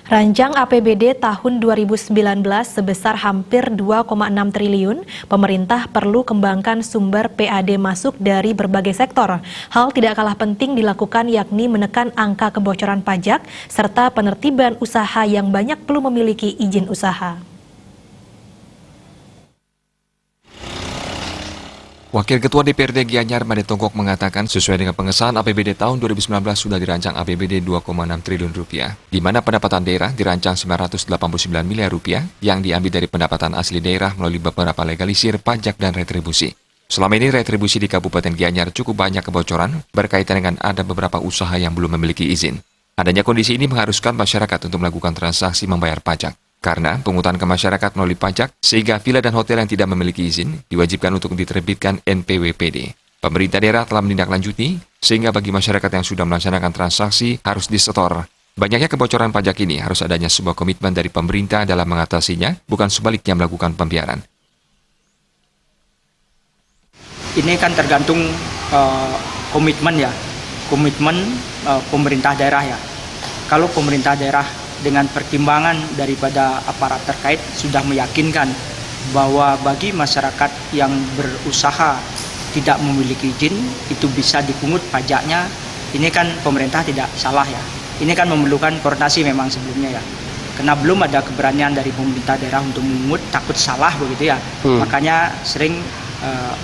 Ranjang APBD tahun 2019 sebesar hampir 2,6 triliun, pemerintah perlu kembangkan sumber PAD masuk dari berbagai sektor. Hal tidak kalah penting dilakukan yakni menekan angka kebocoran pajak serta penertiban usaha yang banyak belum memiliki izin usaha. Wakil Ketua DPRD Gianyar Made Tonggok mengatakan sesuai dengan pengesahan APBD tahun 2019 sudah dirancang APBD 2,6 triliun rupiah, di mana pendapatan daerah dirancang 989 miliar rupiah yang diambil dari pendapatan asli daerah melalui beberapa legalisir, pajak, dan retribusi. Selama ini retribusi di Kabupaten Gianyar cukup banyak kebocoran berkaitan dengan ada beberapa usaha yang belum memiliki izin. Adanya kondisi ini mengharuskan masyarakat untuk melakukan transaksi membayar pajak. Karena pungutan ke masyarakat melalui pajak, sehingga villa dan hotel yang tidak memiliki izin diwajibkan untuk diterbitkan NPWPD. Pemerintah daerah telah menindaklanjuti, sehingga bagi masyarakat yang sudah melaksanakan transaksi harus disetor. Banyaknya kebocoran pajak ini harus adanya sebuah komitmen dari pemerintah dalam mengatasinya, bukan sebaliknya melakukan pembiaran. Ini kan tergantung komitmen ya, pemerintah daerah ya. Kalau pemerintah daerah dengan pertimbangan daripada aparat terkait sudah meyakinkan bahwa bagi masyarakat yang berusaha tidak memiliki izin itu bisa dipungut pajaknya, ini kan pemerintah tidak salah ya. Ini kan memerlukan koordinasi memang sebelumnya ya. Karena belum ada keberanian dari pemerintah daerah untuk memungut, takut salah begitu ya. Makanya sering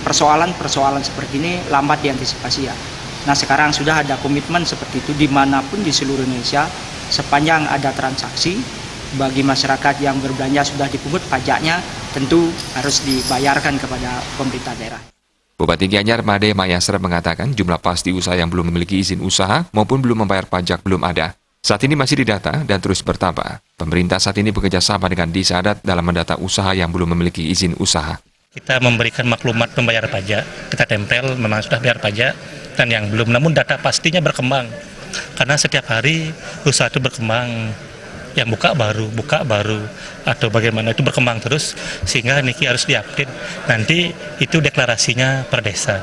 persoalan-persoalan seperti ini lambat diantisipasi ya. Nah sekarang sudah ada komitmen seperti itu dimanapun di seluruh Indonesia. Sepanjang ada transaksi, bagi masyarakat yang berbelanja sudah dipungut pajaknya, tentu harus dibayarkan kepada pemerintah daerah. Bupati Gianyar Made Mayasra mengatakan jumlah pasti usaha yang belum memiliki izin usaha maupun belum membayar pajak belum ada. Saat ini masih didata dan terus bertambah. Pemerintah saat ini bekerja sama dengan Disadat dalam mendata usaha yang belum memiliki izin usaha. Kita memberikan maklumat pembayar pajak, kita tempel memang sudah bayar pajak, dan yang belum, namun data pastinya berkembang. Karena setiap hari usaha itu berkembang, yang buka baru, atau bagaimana itu berkembang terus, sehingga niki harus diupdate. Nanti itu deklarasinya per desa.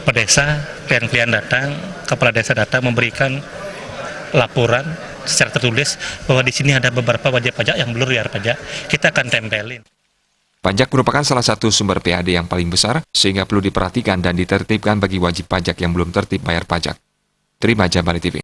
Per desa, klien-klien datang, kepala desa datang memberikan laporan secara tertulis bahwa di sini ada beberapa wajib pajak yang belum bayar pajak, kita akan tempelin. Pajak merupakan salah satu sumber PAD yang paling besar, sehingga perlu diperhatikan dan ditertibkan bagi wajib pajak yang belum tertib bayar pajak. Terima Jambari TV.